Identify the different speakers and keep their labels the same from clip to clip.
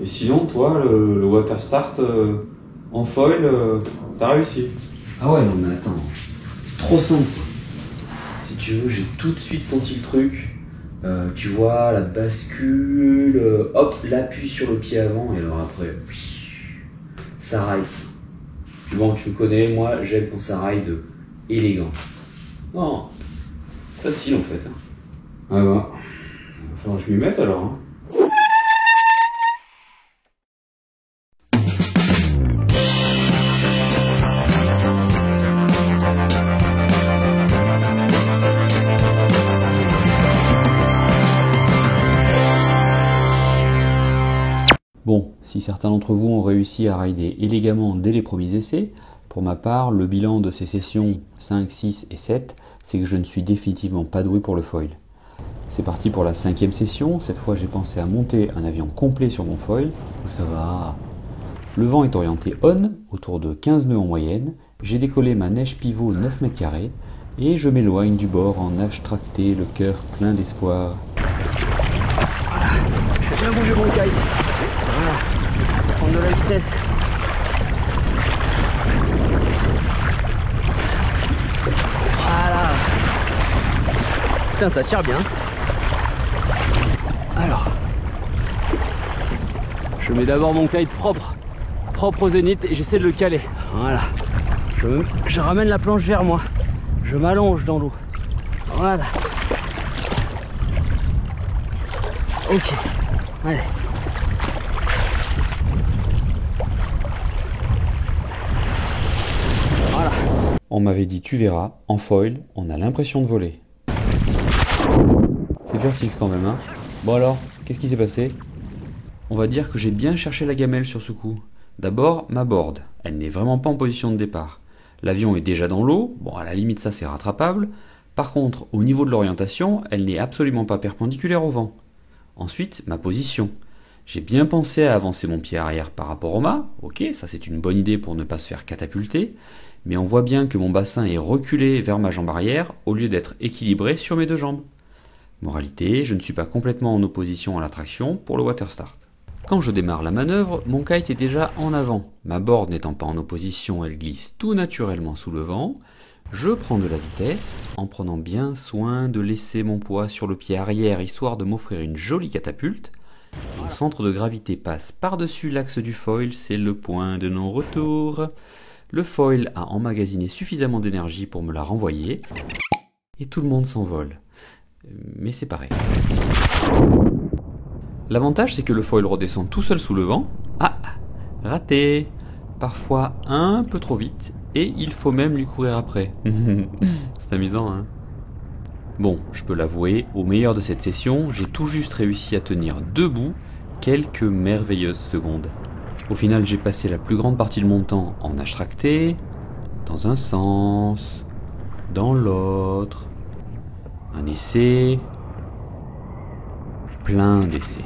Speaker 1: Et sinon, toi, le water start en foil, t'as réussi?
Speaker 2: Ah ouais, non mais attends, trop simple. Si tu veux, j'ai tout de suite senti le truc. Tu vois, la bascule, hop, l'appui sur le pied avant, et alors après, ça ride. Bon, tu me connais, moi j'aime quand ça ride élégant.
Speaker 1: Non, c'est facile en fait.
Speaker 2: Ah bah,
Speaker 1: Il va falloir que je m'y mette alors. Hein.
Speaker 3: Bon, si certains d'entre vous ont réussi à rider élégamment dès les premiers essais, pour ma part, le bilan de ces sessions 5, 6 et 7, c'est que je ne suis définitivement pas doué pour le foil. C'est parti pour la 5e session, cette fois j'ai pensé à monter un avion complet sur mon foil, où ça va. Le vent est orienté on, autour de 15 nœuds en moyenne, j'ai décollé ma neige pivot 9 mètres carrés, et je m'éloigne du bord en nage tracté, le cœur plein d'espoir.
Speaker 2: voilà, je vais bien bouger mon kite. Voilà, je vais prendre de la vitesse. Voilà. Putain, ça tire bien. Alors, je mets d'abord mon kite propre au zénith et j'essaie de le caler. Voilà. Je ramène la planche vers moi. Je m'allonge dans l'eau. Voilà. Ok. Allez. Voilà.
Speaker 3: On m'avait dit tu verras, en foil, on a l'impression de voler. C'est furtif quand même, hein. Bon alors, qu'est-ce qui s'est passé? On va dire que j'ai bien cherché la gamelle sur ce coup. D'abord, ma board. Elle n'est vraiment pas en position de départ. L'avion est déjà dans l'eau, bon à la limite ça c'est rattrapable. Par contre, au niveau de l'orientation, elle n'est absolument pas perpendiculaire au vent. Ensuite, ma position. J'ai bien pensé à avancer mon pied arrière par rapport au mât, ok, ça c'est une bonne idée pour ne pas se faire catapulter, mais on voit bien que mon bassin est reculé vers ma jambe arrière au lieu d'être équilibré sur mes deux jambes. Moralité, je ne suis pas complètement en opposition à la traction pour le water start. Quand je démarre la manœuvre, mon kite est déjà en avant. Ma board n'étant pas en opposition, elle glisse tout naturellement sous le vent. Je prends de la vitesse, en prenant bien soin de laisser mon poids sur le pied arrière histoire de m'offrir une jolie catapulte. Mon centre de gravité passe par-dessus l'axe du foil, c'est le point de non-retour. Le foil a emmagasiné suffisamment d'énergie pour me la renvoyer, et tout le monde s'envole. Mais c'est pareil. L'avantage, c'est que le foil redescend tout seul sous le vent. Ah, raté. Parfois un peu trop vite, et il faut même lui courir après. C'est amusant, hein? Bon, je peux l'avouer, au meilleur de cette session, j'ai tout juste réussi à tenir debout quelques merveilleuses secondes. Au final, j'ai passé la plus grande partie de mon temps en nage tracté, dans un sens, dans l'autre, un essai, plein d'essais.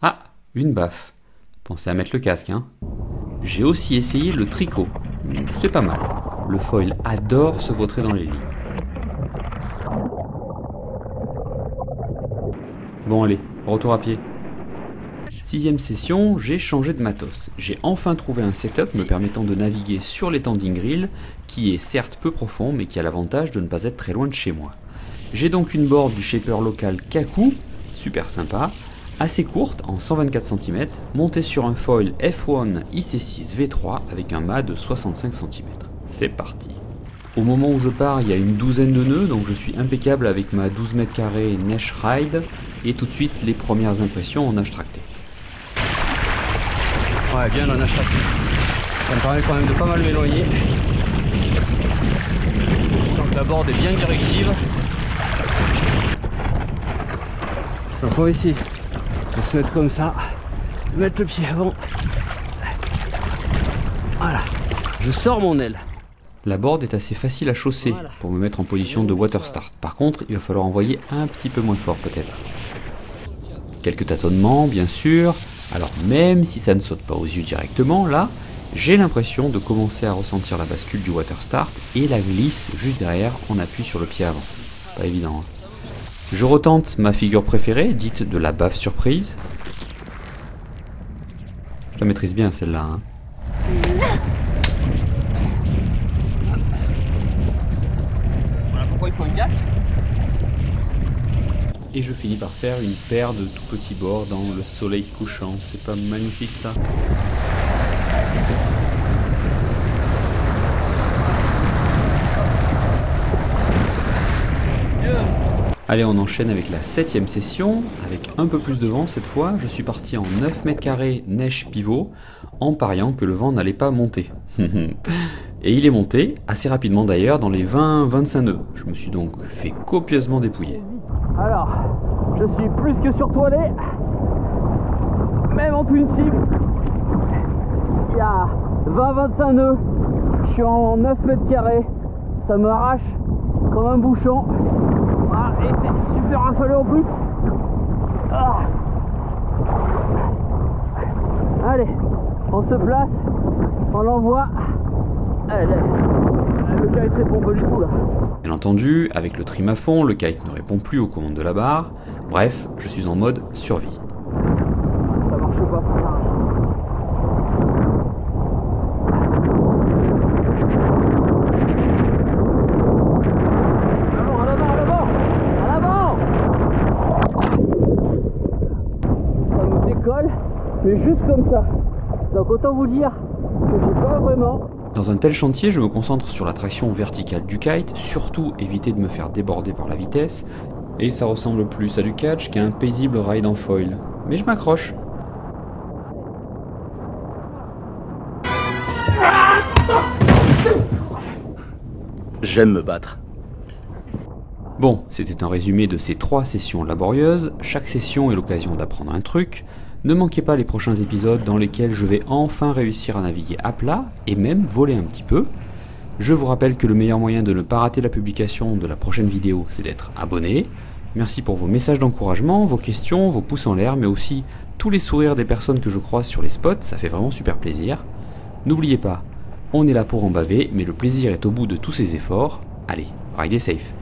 Speaker 3: Ah, une baffe. Pensez à mettre le casque, hein. J'ai aussi essayé le tricot. C'est pas mal. Le foil adore se vautrer dans les lignes. Bon allez, retour à pied. 6e session, j'ai changé de matos. J'ai enfin trouvé un setup me permettant de naviguer sur l'étending grill, qui est certes peu profond, mais qui a l'avantage de ne pas être très loin de chez moi. J'ai donc une board du shaper local Kaku, super sympa, assez courte, en 124 cm, montée sur un foil F1 IC6 V3 avec un mât de 65 cm. C'est parti. Au moment où je pars, il y a une douzaine de nœuds, donc je suis impeccable avec ma 12 mètres carrés Nesh Ride, et tout de suite les premières impressions en nage tracté.
Speaker 2: Ouais, bien le nage tracté. Ça me permet quand même de pas mal m'éloigner. Je sens que la board est bien directive. Donc on va essayer de se mettre comme ça, de mettre le pied avant. Voilà, je sors mon aile.
Speaker 3: La board est assez facile à chausser pour me mettre en position de water start. Par contre, il va falloir envoyer un petit peu moins fort peut-être. Quelques tâtonnements, bien sûr. Alors même si ça ne saute pas aux yeux directement, là, j'ai l'impression de commencer à ressentir la bascule du water start et la glisse juste derrière en appui sur le pied avant. Pas évident, hein. Je retente ma figure préférée, dite de la baffe surprise. Je la maîtrise bien celle-là, hein.
Speaker 4: Voilà pourquoi il faut une casque.
Speaker 3: Et je finis par faire une paire de tout petits bords dans le soleil couchant. C'est pas magnifique ça? Allez, on enchaîne avec la 7e session, avec un peu plus de vent cette fois. Je suis parti en 9 mètres carrés neige pivot, en pariant que le vent n'allait pas monter. Et il est monté, assez rapidement d'ailleurs, dans les 20-25 nœuds. Je me suis donc fait copieusement dépouiller.
Speaker 4: Alors, je suis plus que surtoilé, même en twin team. Il y a 20-25 nœuds, je suis en 9 mètres carrés, ça me arrache comme un bouchon. Ah, et c'est super rafaleux en plus. Ah. Allez, on se place, on l'envoie. Le kite répond pas du tout là.
Speaker 3: Bien entendu, avec le trim à fond, le kite ne répond plus aux commandes de la barre. Bref, je suis en mode survie.
Speaker 4: Ça marche pas, ça sert à rien. À l'avant. Ça me décolle, mais juste comme ça. Donc autant vous dire que j'ai pas vraiment.
Speaker 3: Dans un tel chantier, je me concentre sur la traction verticale du kite, surtout éviter de me faire déborder par la vitesse, et ça ressemble plus à du catch qu'à un paisible ride en foil. Mais je m'accroche.
Speaker 5: J'aime me battre.
Speaker 3: Bon, c'était un résumé de ces 3 sessions laborieuses. Chaque session est l'occasion d'apprendre un truc. Ne manquez pas les prochains épisodes dans lesquels je vais enfin réussir à naviguer à plat et même voler un petit peu. Je vous rappelle que le meilleur moyen de ne pas rater la publication de la prochaine vidéo, c'est d'être abonné. Merci pour vos messages d'encouragement, vos questions, vos pouces en l'air, mais aussi tous les sourires des personnes que je croise sur les spots, ça fait vraiment super plaisir. N'oubliez pas, on est là pour en baver, mais le plaisir est au bout de tous ces efforts. Allez, ridez safe.